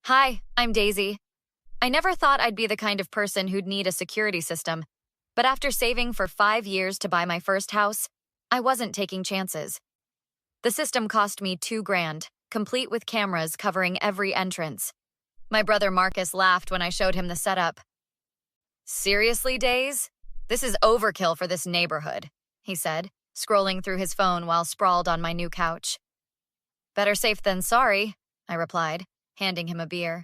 Hi, I'm Daisy. I never thought I'd be the kind of person who'd need a security system, but after saving for 5 years to buy my first house, I wasn't taking chances. The system cost me $2,000, complete with cameras covering every entrance. My brother Marcus laughed when I showed him the setup. Seriously, Days? This is overkill for this neighborhood, he said, scrolling through his phone while sprawled on my new couch. Better safe than sorry, I replied, handing him a beer.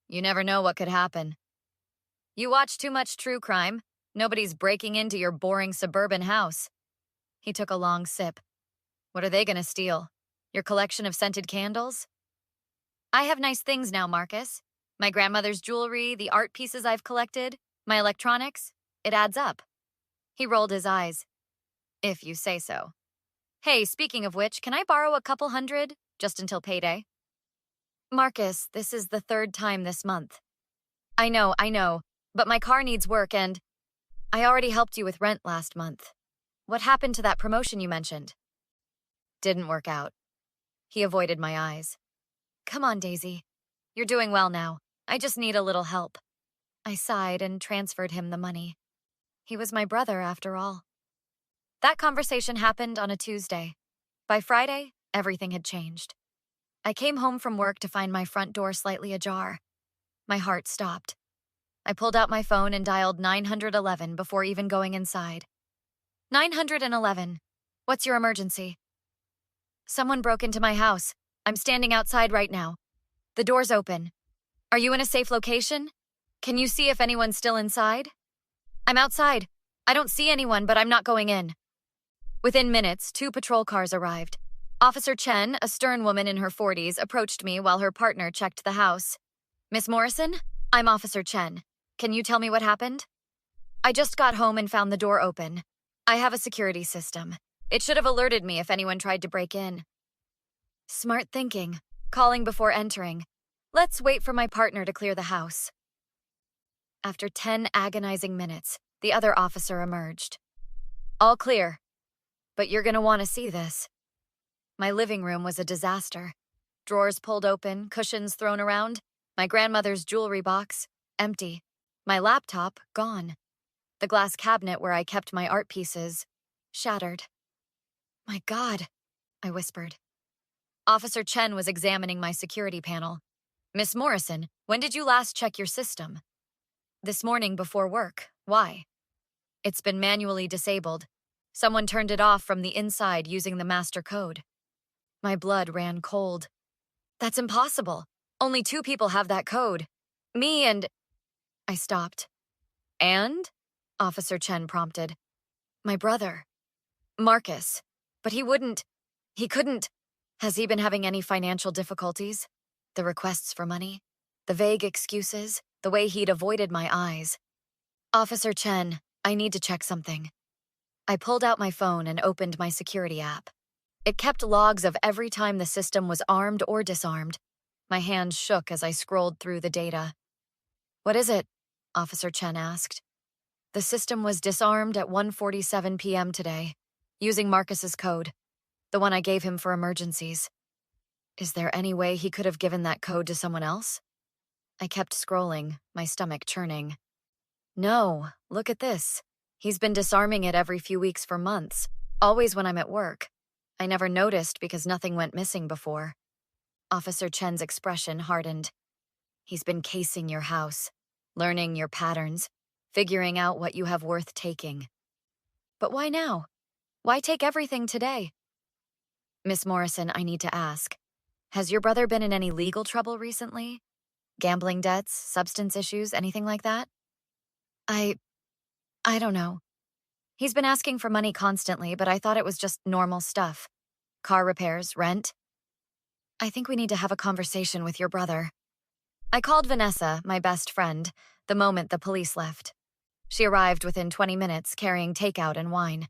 You never know what could happen. You watch too much true crime. Nobody's breaking into your boring suburban house. He took a long sip. What are they gonna steal? Your collection of scented candles? I have nice things now, Marcus. My grandmother's jewelry, the art pieces I've collected, my electronics. It adds up. He rolled his eyes. If you say so. Hey, speaking of which, can I borrow a couple hundred, just until payday? Marcus, this is the third time this month. I know, but my car needs work and I already helped you with rent last month. What happened to that promotion you mentioned? Didn't work out. He avoided my eyes. Come on, Daisy. You're doing well now. I just need a little help. I sighed and transferred him the money. He was my brother, after all. That conversation happened on a Tuesday. By Friday, everything had changed. I came home from work to find my front door slightly ajar. My heart stopped. I pulled out my phone and dialed 911 before even going inside. 911. What's your emergency? Someone broke into my house. I'm standing outside right now. The door's open. Are you in a safe location? Can you see if anyone's still inside? I'm outside. I don't see anyone, but I'm not going in. Within minutes, 2 patrol cars arrived. Officer Chen, a stern woman in her 40s, approached me while her partner checked the house. Miss Morrison, I'm Officer Chen. Can you tell me what happened? I just got home and found the door open. I have a security system. It should have alerted me if anyone tried to break in. Smart thinking. Calling before entering. Let's wait for my partner to clear the house. After 10 agonizing minutes, the other officer emerged. All clear. But you're gonna want to see this. My living room was a disaster. Drawers pulled open, cushions thrown around, my grandmother's jewelry box, empty. My laptop, gone. The glass cabinet where I kept my art pieces, shattered. My God, I whispered. Officer Chen was examining my security panel. Miss Morrison, when did you last check your system? This morning before work. Why? It's been manually disabled. Someone turned it off from the inside using the master code. My blood ran cold. That's impossible. Only 2 people have that code. Me and... I stopped. And? Officer Chen prompted. My brother. Marcus. But he couldn't. Has he been having any financial difficulties? The requests for money? The vague excuses? The way he'd avoided my eyes? Officer Chen, I need to check something. I pulled out my phone and opened my security app. It kept logs of every time the system was armed or disarmed. My hands shook as I scrolled through the data. What is it? Officer Chen asked. The system was disarmed at 1:47 p.m. today, using Marcus's code, the one I gave him for emergencies. Is there any way he could have given that code to someone else? I kept scrolling, my stomach churning. No, look at this. He's been disarming it every few weeks for months, always when I'm at work. I never noticed because nothing went missing before. Officer Chen's expression hardened. He's been casing your house, learning your patterns, figuring out what you have worth taking. But why now? Why take everything today? Miss Morrison, I need to ask. Has your brother been in any legal trouble recently? Gambling debts, substance issues, anything like that? I don't know. He's been asking for money constantly, but I thought it was just normal stuff. Car repairs, rent. I think we need to have a conversation with your brother. I called Vanessa, my best friend, the moment the police left. She arrived within 20 minutes carrying takeout and wine.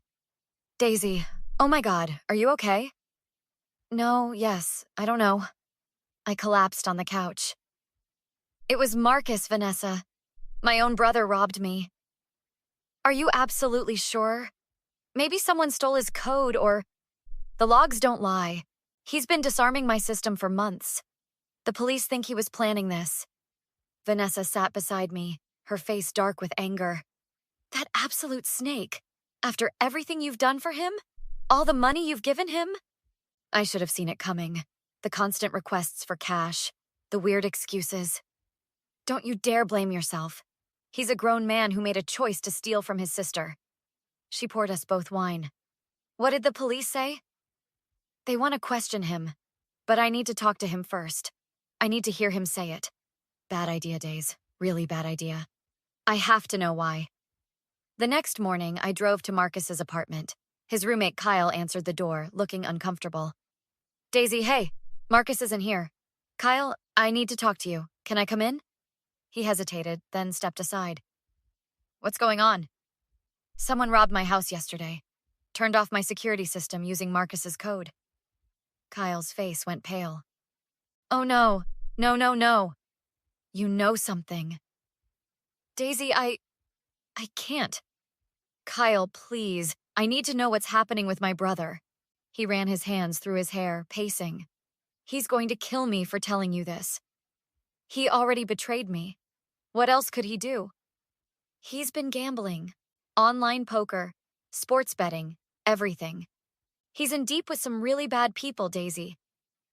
Daisy, oh my God, are you okay? No, yes, I don't know. I collapsed on the couch. It was Marcus, Vanessa. My own brother robbed me. Are you absolutely sure? Maybe someone stole his code or... The logs don't lie. He's been disarming my system for months. The police think he was planning this. Vanessa sat beside me, her face dark with anger. That absolute snake. After everything you've done for him? All the money you've given him? I should have seen it coming. The constant requests for cash. The weird excuses. Don't you dare blame yourself. He's a grown man who made a choice to steal from his sister. She poured us both wine. What did the police say? They want to question him, but I need to talk to him first. I need to hear him say it. Bad idea, Days. Really bad idea. I have to know why. The next morning, I drove to Marcus's apartment. His roommate Kyle answered the door, looking uncomfortable. Daisy, hey, Marcus isn't here. Kyle, I need to talk to you. Can I come in? He hesitated, then stepped aside. What's going on? Someone robbed my house yesterday. Turned off my security system using Marcus's code. Kyle's face went pale. Oh no, no. You know something. Daisy, I can't. Kyle, please. I need to know what's happening with my brother. He ran his hands through his hair, pacing. He's going to kill me for telling you this. He already betrayed me. What else could he do? He's been gambling. Online poker, sports betting, everything. He's in deep with some really bad people, Daisy.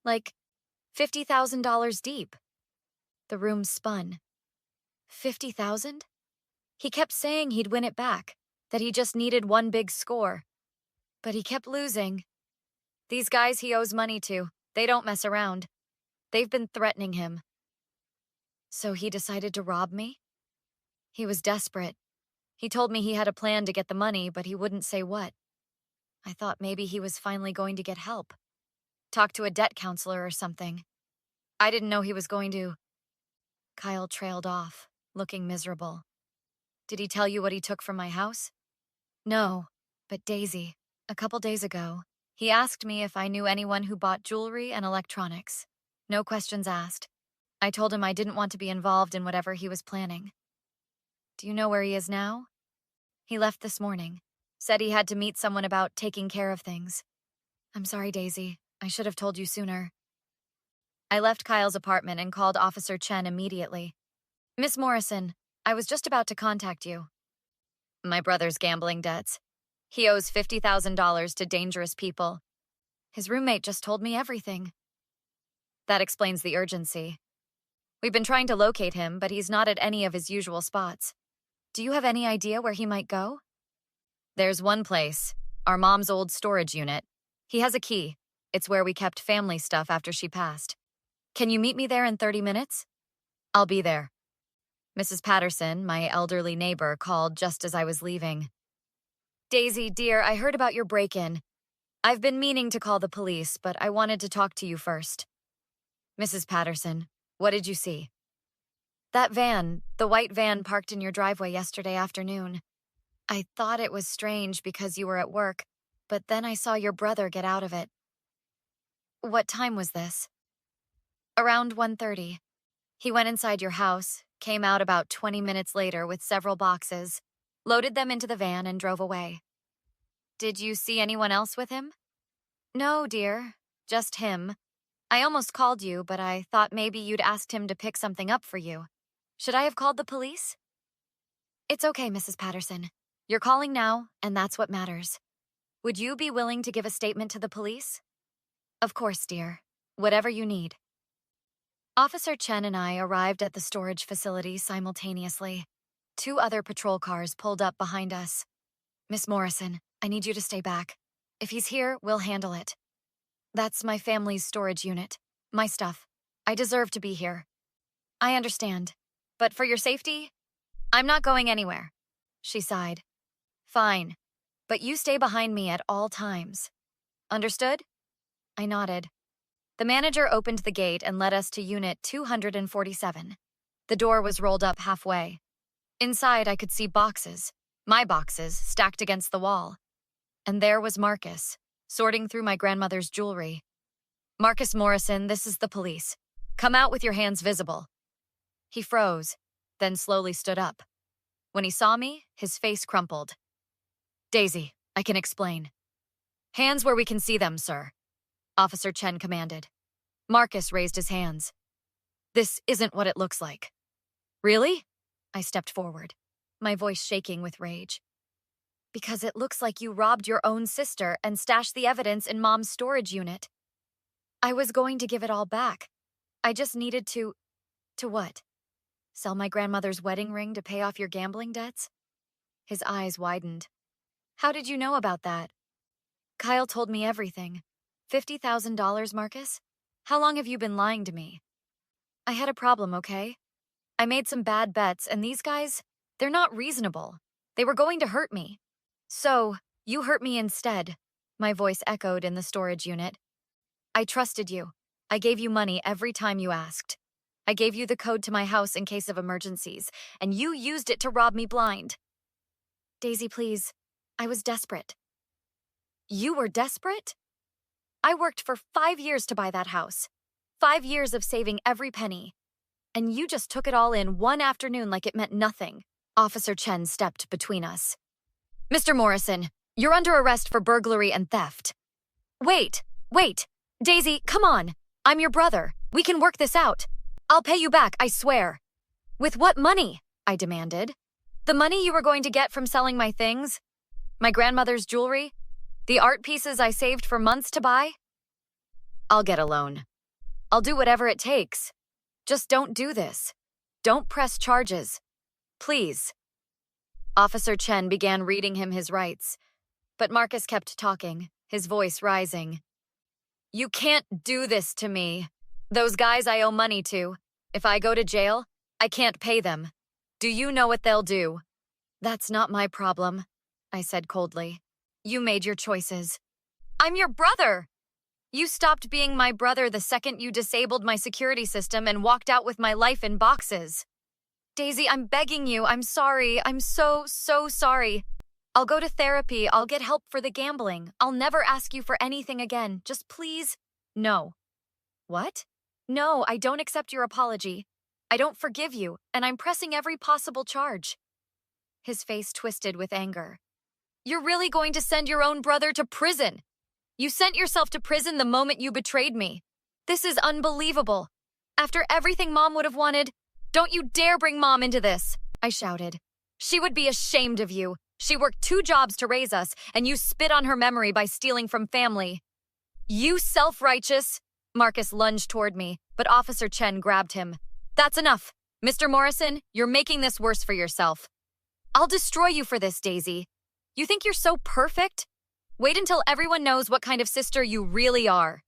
Like $50,000 deep. The room spun. 50,000? He kept saying he'd win it back, that he just needed one big score. But he kept losing. These guys he owes money to, they don't mess around. They've been threatening him. So he decided to rob me? He was desperate. He told me he had a plan to get the money, but he wouldn't say what. I thought maybe he was finally going to get help. Talk to a debt counselor or something. I didn't know he was going to. Kyle trailed off, looking miserable. Did he tell you what he took from my house? No, but Daisy, a couple days ago, he asked me if I knew anyone who bought jewelry and electronics. No questions asked. I told him I didn't want to be involved in whatever he was planning. Do you know where he is now? He left this morning. Said he had to meet someone about taking care of things. I'm sorry, Daisy. I should have told you sooner. I left Kyle's apartment and called Officer Chen immediately. Miss Morrison, I was just about to contact you. My brother's gambling debts. He owes $50,000 to dangerous people. His roommate just told me everything. That explains the urgency. We've been trying to locate him, but he's not at any of his usual spots. Do you have any idea where he might go? There's one place, our mom's old storage unit. He has a key. It's where we kept family stuff after she passed. Can you meet me there in 30 minutes? I'll be there. Mrs. Patterson, my elderly neighbor, called just as I was leaving. Daisy, dear, I heard about your break-in. I've been meaning to call the police, but I wanted to talk to you first. Mrs. Patterson, what did you see? That van, the white van parked in your driveway yesterday afternoon. I thought it was strange because you were at work, but then I saw your brother get out of it. What time was this? Around 1:30. He went inside your house, came out about 20 minutes later with several boxes, loaded them into the van and drove away. Did you see anyone else with him? No, dear, just him. I almost called you, but I thought maybe you'd asked him to pick something up for you. Should I have called the police? It's okay, Mrs. Patterson. You're calling now, and that's what matters. Would you be willing to give a statement to the police? Of course, dear. Whatever you need. Officer Chen and I arrived at the storage facility simultaneously. 2 other patrol cars pulled up behind us. Miss Morrison, I need you to stay back. If he's here, we'll handle it. That's my family's storage unit. My stuff. I deserve to be here. I understand. But for your safety, I'm not going anywhere. She sighed. Fine. But you stay behind me at all times. Understood? I nodded. The manager opened the gate and led us to Unit 247. The door was rolled up halfway. Inside, I could see boxes, my boxes, stacked against the wall. And there was Marcus, sorting through my grandmother's jewelry. Marcus Morrison, this is the police. Come out with your hands visible. He froze, then slowly stood up. When he saw me, his face crumpled. Daisy, I can explain. Hands where we can see them, sir. Officer Chen commanded. Marcus raised his hands. This isn't what it looks like. Really? I stepped forward, my voice shaking with rage. Because it looks like you robbed your own sister and stashed the evidence in Mom's storage unit. I was going to give it all back. I just needed to… To what? Sell my grandmother's wedding ring to pay off your gambling debts? His eyes widened. How did you know about that? Kyle told me everything. $50,000, Marcus? How long have you been lying to me? I had a problem, okay? I made some bad bets, and these guys, they're not reasonable. They were going to hurt me. So, you hurt me instead, my voice echoed in the storage unit. I trusted you. I gave you money every time you asked. I gave you the code to my house in case of emergencies, and you used it to rob me blind. Daisy, please. I was desperate. You were desperate? I worked for 5 years to buy that house. 5 years of saving every penny. And you just took it all in one afternoon like it meant nothing. Officer Chen stepped between us. Mr. Morrison, you're under arrest for burglary and theft. Wait. Daisy, come on. I'm your brother. We can work this out. I'll pay you back, I swear. With what money? I demanded. The money you were going to get from selling my things? My grandmother's jewelry? The art pieces I saved for months to buy? I'll get a loan. I'll do whatever it takes. Just don't do this. Don't press charges. Please. Officer Chen began reading him his rights, but Marcus kept talking, his voice rising. You can't do this to me. Those guys I owe money to. If I go to jail, I can't pay them. Do you know what they'll do? That's not my problem, I said coldly. You made your choices. I'm your brother! You stopped being my brother the second you disabled my security system and walked out with my life in boxes. Daisy, I'm begging you. I'm sorry. I'm so sorry. I'll go to therapy. I'll get help for the gambling. I'll never ask you for anything again. Just please. No. What? No, I don't accept your apology. I don't forgive you, and I'm pressing every possible charge. His face twisted with anger. You're really going to send your own brother to prison? You sent yourself to prison the moment you betrayed me. This is unbelievable. After everything Mom would have wanted, don't you dare bring Mom into this, I shouted. She would be ashamed of you. She worked 2 jobs to raise us, and you spit on her memory by stealing from family. You self-righteous… Marcus lunged toward me, but Officer Chen grabbed him. That's enough. Mr. Morrison, you're making this worse for yourself. I'll destroy you for this, Daisy. You think you're so perfect? Wait until everyone knows what kind of sister you really are.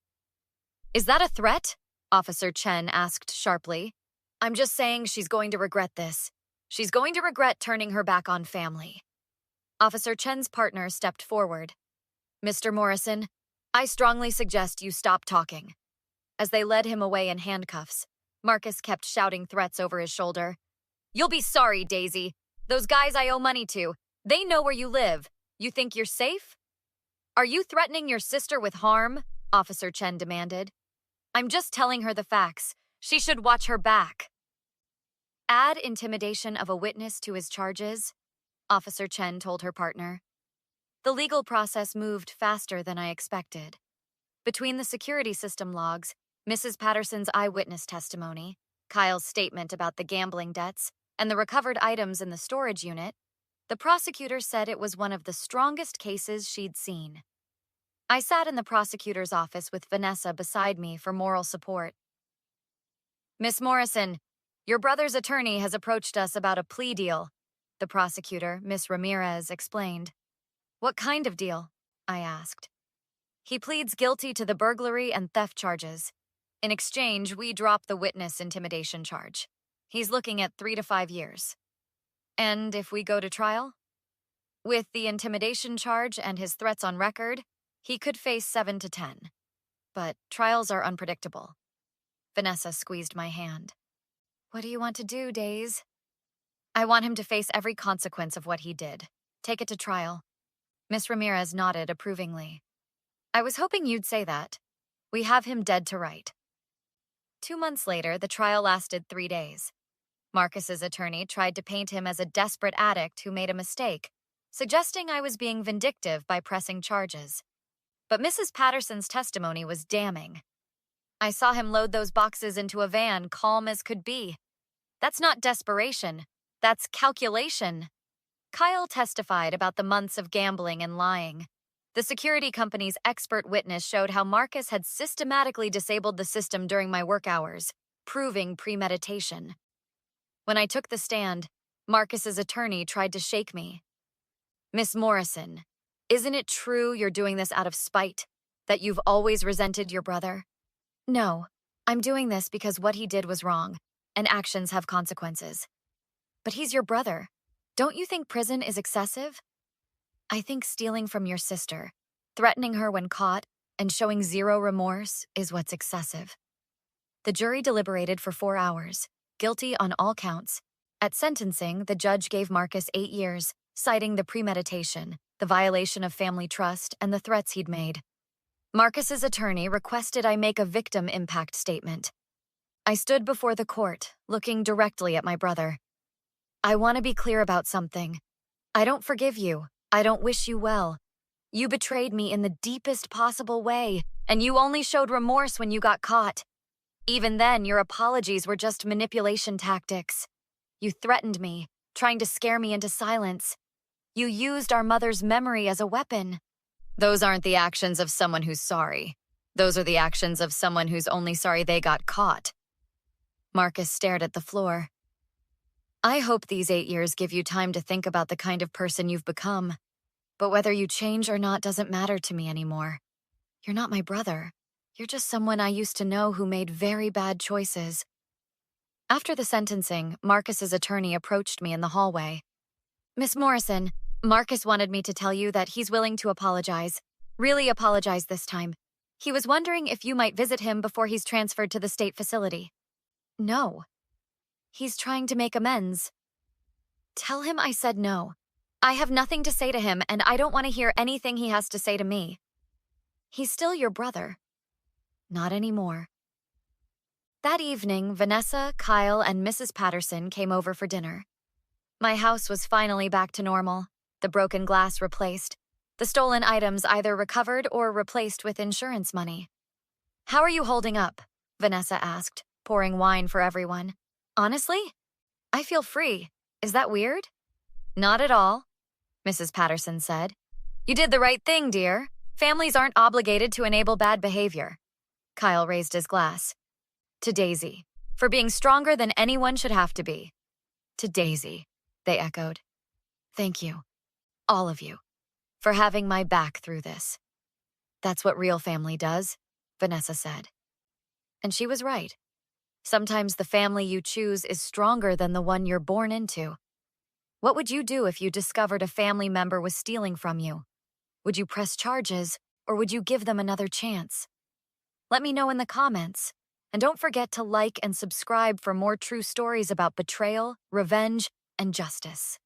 Is that a threat? Officer Chen asked sharply. I'm just saying she's going to regret this. She's going to regret turning her back on family. Officer Chen's partner stepped forward. Mr. Morrison, I strongly suggest you stop talking. As they led him away in handcuffs, Marcus kept shouting threats over his shoulder. You'll be sorry, Daisy. Those guys I owe money to, they know where you live. You think you're safe? Are you threatening your sister with harm? Officer Chen demanded. I'm just telling her the facts. She should watch her back. Add intimidation of a witness to his charges, Officer Chen told her partner. The legal process moved faster than I expected. Between the security system logs, Mrs. Patterson's eyewitness testimony, Kyle's statement about the gambling debts, and the recovered items in the storage unit, the prosecutor said it was one of the strongest cases she'd seen. I sat in the prosecutor's office with Vanessa beside me for moral support. Miss Morrison, your brother's attorney has approached us about a plea deal, the prosecutor, Miss Ramirez, explained. What kind of deal? I asked. He pleads guilty to the burglary and theft charges. In exchange, we drop the witness intimidation charge. He's looking at 3 to 5 years. And if we go to trial? With the intimidation charge and his threats on record, he could face 7 to 10. But trials are unpredictable. Vanessa squeezed my hand. What do you want to do, Days? I want him to face every consequence of what he did. Take it to trial. Miss Ramirez nodded approvingly. I was hoping you'd say that. We have him dead to right. 2 months later, the trial lasted 3 days. Marcus's attorney tried to paint him as a desperate addict who made a mistake, suggesting I was being vindictive by pressing charges. But Mrs. Patterson's testimony was damning. I saw him load those boxes into a van, calm as could be. That's not desperation. That's calculation. Kyle testified about the months of gambling and lying. The security company's expert witness showed how Marcus had systematically disabled the system during my work hours, proving premeditation. When I took the stand, Marcus's attorney tried to shake me. Miss Morrison, isn't it true you're doing this out of spite, that you've always resented your brother? No, I'm doing this because what he did was wrong, and actions have consequences. But he's your brother. Don't you think prison is excessive? I think stealing from your sister, threatening her when caught, and showing zero remorse is what's excessive. The jury deliberated for 4 hours, guilty on all counts. At sentencing, the judge gave Marcus 8 years, citing the premeditation, the violation of family trust, and the threats he'd made. Marcus's attorney requested I make a victim impact statement. I stood before the court, looking directly at my brother. I want to be clear about something. I don't forgive you. I don't wish you well. You betrayed me in the deepest possible way, and you only showed remorse when you got caught. Even then, your apologies were just manipulation tactics. You threatened me, trying to scare me into silence. You used our mother's memory as a weapon. Those aren't the actions of someone who's sorry. Those are the actions of someone who's only sorry they got caught. Marcus stared at the floor. I hope these 8 years give you time to think about the kind of person you've become. But whether you change or not doesn't matter to me anymore. You're not my brother. You're just someone I used to know who made very bad choices. After the sentencing, Marcus's attorney approached me in the hallway. Miss Morrison, Marcus wanted me to tell you that he's willing to apologize. Really apologize this time. He was wondering if you might visit him before he's transferred to the state facility. No. He's trying to make amends. Tell him I said no. I have nothing to say to him, and I don't want to hear anything he has to say to me. He's still your brother. Not anymore. That evening, Vanessa, Kyle, and Mrs. Patterson came over for dinner. My house was finally back to normal, the broken glass replaced, the stolen items either recovered or replaced with insurance money. How are you holding up? Vanessa asked, pouring wine for everyone. Honestly, I feel free. Is that weird? Not at all, Mrs. Patterson said. You did the right thing, dear. Families aren't obligated to enable bad behavior. Kyle raised his glass. To Daisy, for being stronger than anyone should have to be. To Daisy, they echoed. Thank you, all of you, for having my back through this. That's what real family does, Vanessa said. And she was right. Sometimes the family you choose is stronger than the one you're born into. What would you do if you discovered a family member was stealing from you? Would you press charges, or would you give them another chance? Let me know in the comments. And don't forget to like and subscribe for more true stories about betrayal, revenge, and justice.